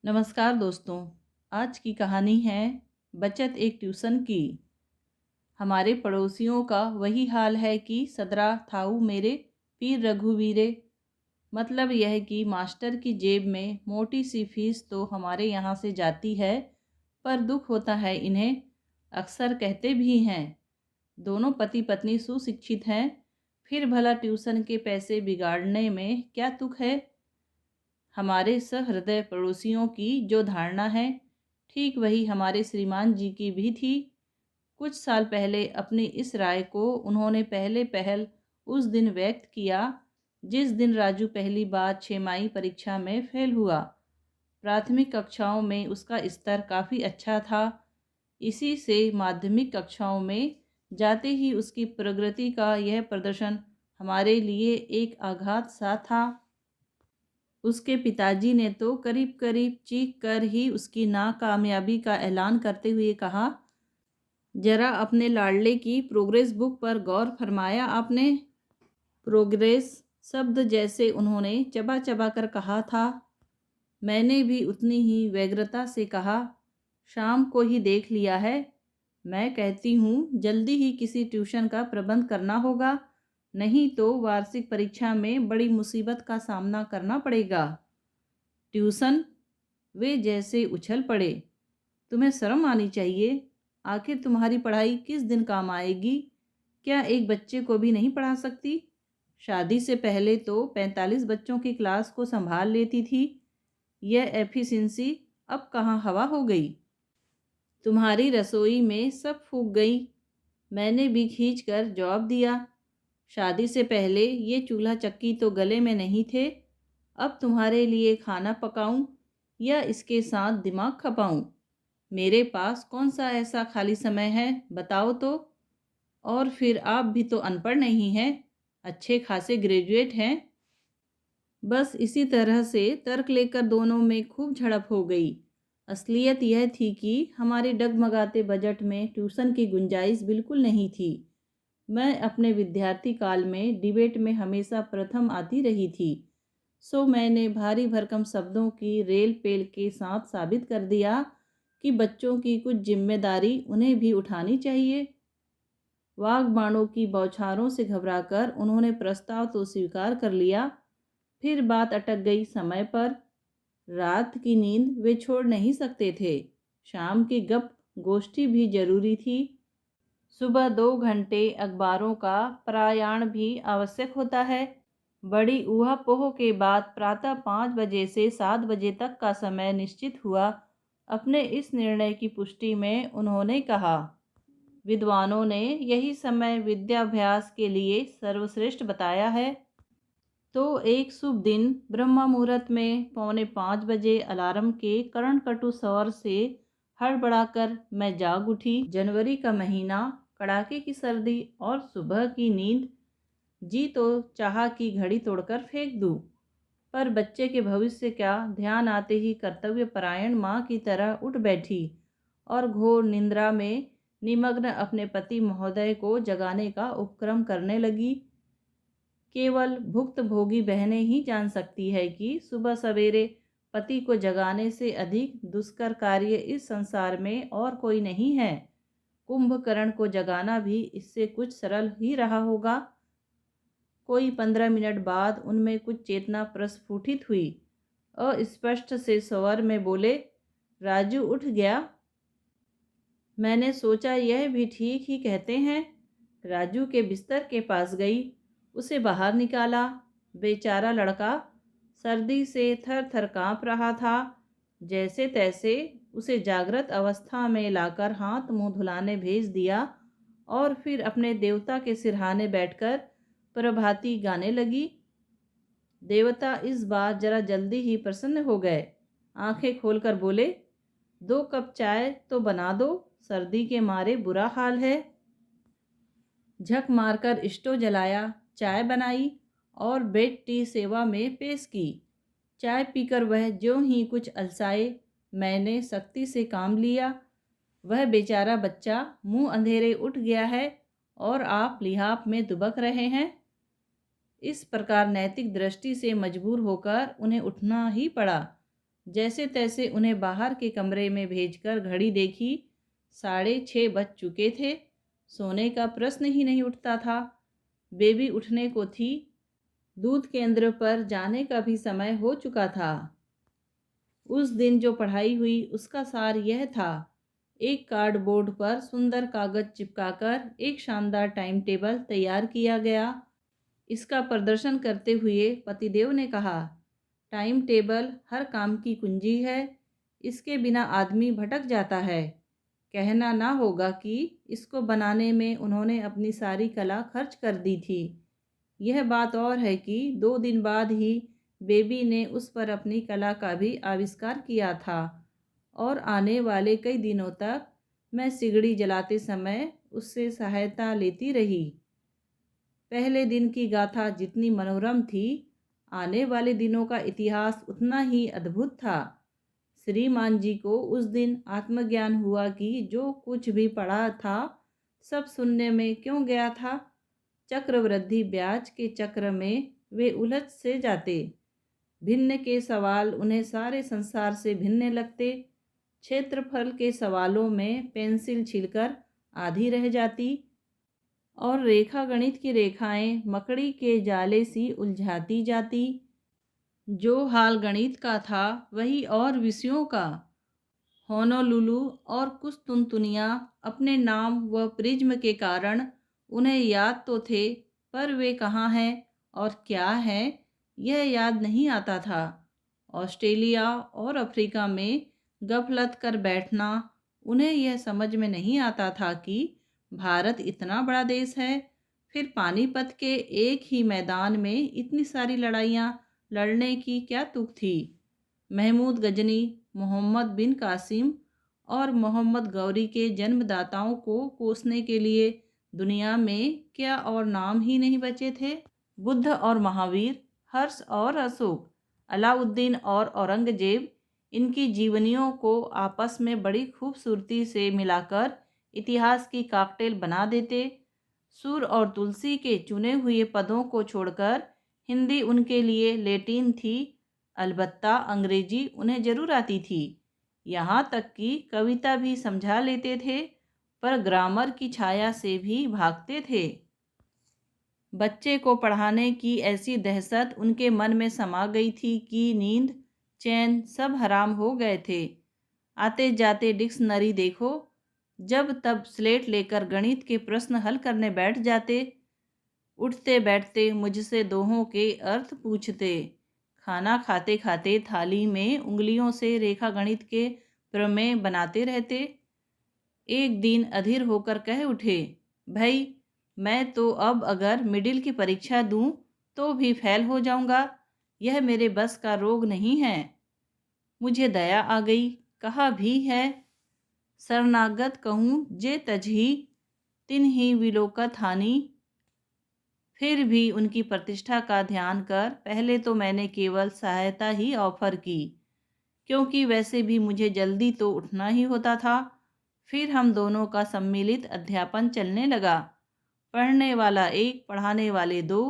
नमस्कार दोस्तों। आज की कहानी है बचत एक ट्यूशन की। हमारे पड़ोसियों का वही हाल है कि सदरा थाऊ मेरे पीर रघुवीरे। मतलब यह कि मास्टर की जेब में मोटी सी फीस तो हमारे यहाँ से जाती है, पर दुख होता है इन्हें। अक्सर कहते भी हैं, दोनों पति पत्नी सुशिक्षित हैं, फिर भला ट्यूशन के पैसे बिगाड़ने में क्या तुक है। हमारे सहृदय पड़ोसियों की जो धारणा है, ठीक वही हमारे श्रीमान जी की भी थी। कुछ साल पहले अपनी इस राय को उन्होंने पहले पहल उस दिन व्यक्त किया जिस दिन राजू पहली बार छमाही परीक्षा में फेल हुआ। प्राथमिक कक्षाओं में उसका स्तर काफ़ी अच्छा था। इसी से माध्यमिक कक्षाओं में जाते ही उसकी प्रगति का यह प्रदर्शन हमारे लिए एक आघात सा था। उसके पिताजी ने तो करीब करीब चीख कर ही उसकी नाकामयाबी का ऐलान करते हुए कहा, जरा अपने लाडले की प्रोग्रेस बुक पर गौर फरमाया आपने? प्रोग्रेस शब्द जैसे उन्होंने चबा चबा कर कहा था। मैंने भी उतनी ही व्यग्रता से कहा, शाम को ही देख लिया है। मैं कहती हूँ जल्दी ही किसी ट्यूशन का प्रबंध करना होगा, नहीं तो वार्षिक परीक्षा में बड़ी मुसीबत का सामना करना पड़ेगा। ट्यूशन? वे जैसे उछल पड़े। तुम्हें शर्म आनी चाहिए। आखिर तुम्हारी पढ़ाई किस दिन काम आएगी? क्या एक बच्चे को भी नहीं पढ़ा सकती? शादी से पहले तो 45 बच्चों की क्लास को संभाल लेती थी। यह एफिशिएंसी अब कहाँ हवा हो गई? तुम्हारी रसोई में सब फूक गई। मैंने भी खींच कर जवाब दिया, शादी से पहले ये चूल्हा चक्की तो गले में नहीं थे। अब तुम्हारे लिए खाना पकाऊं या इसके साथ दिमाग खपाऊं? मेरे पास कौन सा ऐसा खाली समय है, बताओ तो। और फिर आप भी तो अनपढ़ नहीं हैं, अच्छे खासे ग्रेजुएट हैं। बस इसी तरह से तर्क लेकर दोनों में खूब झड़प हो गई। असलियत यह थी कि हमारे डगमगाते बजट में ट्यूशन की गुंजाइश बिल्कुल नहीं थी। मैं अपने विद्यार्थी काल में डिबेट में हमेशा प्रथम आती रही थी, सो मैंने भारी भरकम शब्दों की रेल पेल के साथ साबित कर दिया कि बच्चों की कुछ जिम्मेदारी उन्हें भी उठानी चाहिए। वाग बाणों की बौछारों से घबराकर उन्होंने प्रस्ताव तो स्वीकार कर लिया, फिर बात अटक गई समय पर। रात की नींद वे छोड़ नहीं सकते थे, शाम की गप गोष्ठी भी जरूरी थी। सुबह 2 घंटे अखबारों का पारायण भी आवश्यक होता है। बड़ी ऊहापोह के बाद प्रातः 5 बजे से 7 बजे तक का समय निश्चित हुआ। अपने इस निर्णय की पुष्टि में उन्होंने कहा, विद्वानों ने यही समय विद्याभ्यास के लिए सर्वश्रेष्ठ बताया है। तो एक शुभ दिन ब्रह्म मुहूर्त में 4:45 अलार्म के कर्णकटु स्वर से हड़बड़ाकर मैं जाग उठी। जनवरी का महीना, कड़ाके की सर्दी और सुबह की नींद। जी तो चाहा कि घड़ी तोड़कर फेंक दूं, पर बच्चे के भविष्य क्या ध्यान आते ही कर्तव्य परायण माँ की तरह उठ बैठी और घोर निंद्रा में निमग्न अपने पति महोदय को जगाने का उपक्रम करने लगी। केवल भुक्तभोगी बहनें ही जान सकती है कि सुबह सवेरे पति को जगाने से अधिक दुष्कर कार्य इस संसार में और कोई नहीं है। कुंभकर्ण को जगाना भी इससे कुछ सरल ही रहा होगा। कोई 15 मिनट बाद उनमें कुछ चेतना प्रस्फुटित हुई। अस्पष्ट से स्वर में बोले, राजू उठ गया। मैंने सोचा यह भी ठीक ही कहते हैं। राजू के बिस्तर के पास गई, उसे बाहर निकाला। बेचारा लड़का सर्दी से थर थर काँप रहा था। जैसे तैसे उसे जागृत अवस्था में लाकर हाथ मुंह धुलाने भेज दिया और फिर अपने देवता के सिरहाने बैठकर प्रभाती गाने लगी। देवता इस बार जरा जल्दी ही प्रसन्न हो गए। आंखें खोलकर बोले, 2 कप चाय तो बना दो, सर्दी के मारे बुरा हाल है। झक मारकर स्टोव जलाया, चाय बनाई और बेड टी सेवा में पेश की। चाय पीकर वह ज्यों ही कुछ अलसाए, मैंने सख्ती से काम लिया। वह बेचारा बच्चा मुंह अंधेरे उठ गया है और आप लिहाफ में दुबक रहे हैं। इस प्रकार नैतिक दृष्टि से मजबूर होकर उन्हें उठना ही पड़ा। जैसे तैसे उन्हें बाहर के कमरे में भेजकर घड़ी देखी, 6:30 बज चुके थे। सोने का प्रश्न ही नहीं उठता था। बेबी उठने को थी। दूध केंद्र पर जाने का भी समय हो चुका था। उस दिन जो पढ़ाई हुई उसका सार यह था। एक कार्डबोर्ड पर सुंदर कागज चिपकाकर एक शानदार टाइम टेबल तैयार किया गया। इसका प्रदर्शन करते हुए पतिदेव ने कहा, टाइम टेबल हर काम की कुंजी है। इसके बिना आदमी भटक जाता है। कहना ना होगा कि इसको बनाने में उन्होंने अपनी सारी कला खर्च कर दी थी। यह बात और है कि 2 दिन बाद ही बेबी ने उस पर अपनी कला का भी आविष्कार किया था और आने वाले कई दिनों तक मैं सिगड़ी जलाते समय उससे सहायता लेती रही। पहले दिन की गाथा जितनी मनोरम थी, आने वाले दिनों का इतिहास उतना ही अद्भुत था। श्रीमान जी को उस दिन आत्मज्ञान हुआ कि जो कुछ भी पढ़ा था सब शून्य में क्यों गया था। चक्रवृद्धि ब्याज के चक्र में वे उलझ से जाते। भिन्न के सवाल उन्हें सारे संसार से भिन्न लगते। क्षेत्रफल के सवालों में पेंसिल छिलकर आधी रह जाती और रेखा गणित की रेखाएं मकड़ी के जाले सी उलझाती जाती। जो हाल गणित का था वही और विषयों का। होनोलुलु और कुस्तुनतुनिया अपने नाम व प्रिज्म के कारण उन्हें याद तो थे, पर वे कहाँ हैं और क्या है यह याद नहीं आता था। ऑस्ट्रेलिया और अफ्रीका में गफलत कर बैठना, उन्हें यह समझ में नहीं आता था कि भारत इतना बड़ा देश है। फिर पानीपत के एक ही मैदान में इतनी सारी लड़ाइयाँ लड़ने की क्या तुक थी। महमूद गजनी, मोहम्मद बिन कासिम और मोहम्मद गौरी के जन्मदाताओं को कोसने के लिए दुनिया में क्या और नाम ही नहीं बचे थे। बुद्ध और महावीर, हर्ष और अशोक, अलाउद्दीन और औरंगजेब, इनकी जीवनियों को आपस में बड़ी खूबसूरती से मिलाकर इतिहास की कॉकटेल बना देते। सूर और तुलसी के चुने हुए पदों को छोड़कर हिंदी उनके लिए लैटिन थी। अलबत्ता अंग्रेजी उन्हें ज़रूर आती थी। यहाँ तक कि कविता भी समझा लेते थे, पर ग्रामर की छाया से भी भागते थे। बच्चे को पढ़ाने की ऐसी दहशत उनके मन में समा गई थी कि नींद, चैन सब हराम हो गए थे। आते जाते डिक्शनरी देखो, जब तब स्लेट लेकर गणित के प्रश्न हल करने बैठ जाते। उठते बैठते मुझसे दोहों के अर्थ पूछते। खाना खाते खाते थाली में उंगलियों से रेखा गणित के प्रमेय बनाते रहते। एक दिन अधीर होकर कह उठे, भाई मैं तो अब अगर मिडिल की परीक्षा दूं तो भी फेल हो जाऊंगा। यह मेरे बस का रोग नहीं है। मुझे दया आ गई। कहा भी है, शरणागत कहूँ जे तजही तिन ही विलोकत हानि। फिर भी उनकी प्रतिष्ठा का ध्यान कर पहले तो मैंने केवल सहायता ही ऑफर की, क्योंकि वैसे भी मुझे जल्दी तो उठना ही होता था। फिर हम दोनों का सम्मिलित अध्यापन चलने लगा। पढ़ने वाला एक, पढ़ाने वाले दो।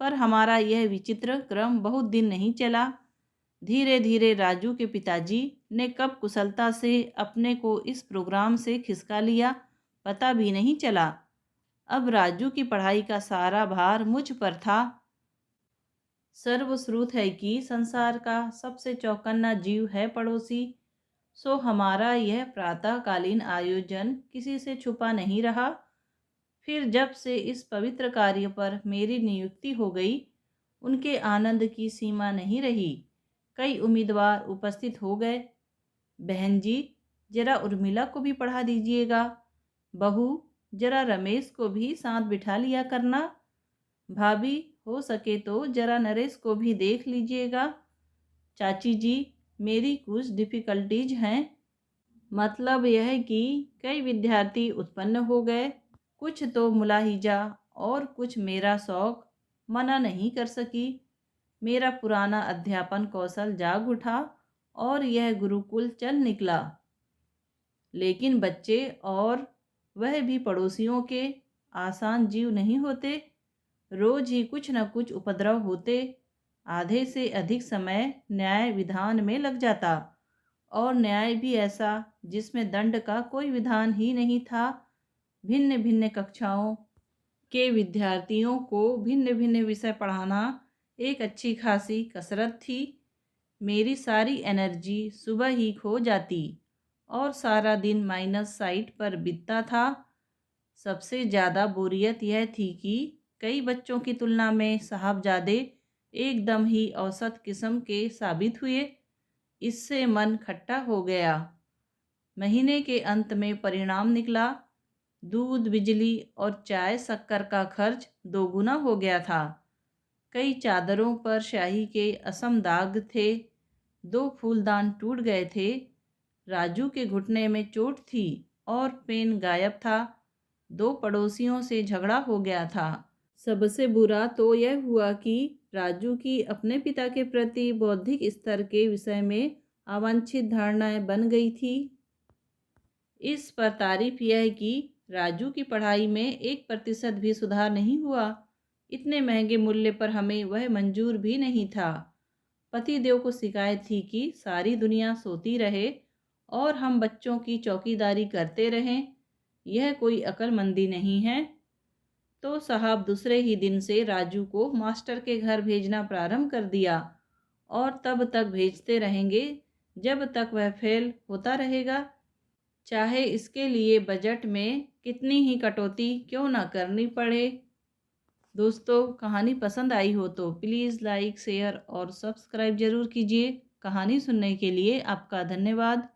पर हमारा यह विचित्र क्रम बहुत दिन नहीं चला। धीरे धीरे राजू के पिताजी ने कब कुशलता से अपने को इस प्रोग्राम से खिसका लिया, पता भी नहीं चला। अब राजू की पढ़ाई का सारा भार मुझ पर था। सर्वश्रुत है कि संसार का सबसे चौकन्ना जीव है पड़ोसी। सो हमारा यह प्रातःकालीन आयोजन किसी से छुपा नहीं रहा। फिर जब से इस पवित्र कार्य पर मेरी नियुक्ति हो गई, उनके आनंद की सीमा नहीं रही। कई उम्मीदवार उपस्थित हो गए। बहन जी, जरा उर्मिला को भी पढ़ा दीजिएगा। बहू, जरा रमेश को भी साथ बिठा लिया करना। भाभी, हो सके तो जरा नरेश को भी देख लीजिएगा। चाची जी, मेरी कुछ डिफ़िकल्टीज हैं। मतलब यह है कि कई विद्यार्थी उत्पन्न हो गए। कुछ तो मुलाहिजा और कुछ मेरा शौक मना नहीं कर सकी। मेरा पुराना अध्यापन कौशल जाग उठा और यह गुरुकुल चल निकला। लेकिन बच्चे और वह भी पड़ोसियों के आसान जीव नहीं होते। रोज ही कुछ न कुछ उपद्रव होते। आधे से अधिक समय न्याय विधान में लग जाता, और न्याय भी ऐसा जिसमें दंड का कोई विधान ही नहीं था। भिन्न भिन्न कक्षाओं के विद्यार्थियों को भिन्न भिन्न विषय पढ़ाना एक अच्छी खासी कसरत थी। मेरी सारी एनर्जी सुबह ही खो जाती और सारा दिन माइनस साइट पर बीतता था। सबसे ज़्यादा बोरियत यह थी कि कई बच्चों की तुलना में साहबजादे एकदम ही औसत किस्म के साबित हुए। इससे मन खट्टा हो गया। महीने के अंत में परिणाम निकला। दूध, बिजली और चाय शक्कर का खर्च दोगुना हो गया था। कई चादरों पर स्याही के असम दाग थे। 2 फूलदान टूट गए थे। राजू के घुटने में चोट थी और पेन गायब था। 2 पड़ोसियों से झगड़ा हो गया था। सबसे बुरा तो यह हुआ कि राजू की अपने पिता के प्रति बौद्धिक स्तर के विषय में अवांछित धारणाएं बन गई थी। इस पर तारीफ यह है कि राजू की पढ़ाई में 1% भी सुधार नहीं हुआ। इतने महंगे मूल्य पर हमें वह मंजूर भी नहीं था। पतिदेव को शिकायत थी कि सारी दुनिया सोती रहे और हम बच्चों की चौकीदारी करते रहें। यह कोई अक्लमंदी नहीं है। तो साहब दूसरे ही दिन से राजू को मास्टर के घर भेजना प्रारंभ कर दिया, और तब तक भेजते रहेंगे जब तक वह फेल होता रहेगा, चाहे इसके लिए बजट में कितनी ही कटौती क्यों ना करनी पड़े। दोस्तों, कहानी पसंद आई हो तो प्लीज़ लाइक, शेयर और सब्सक्राइब ज़रूर कीजिए। कहानी सुनने के लिए आपका धन्यवाद।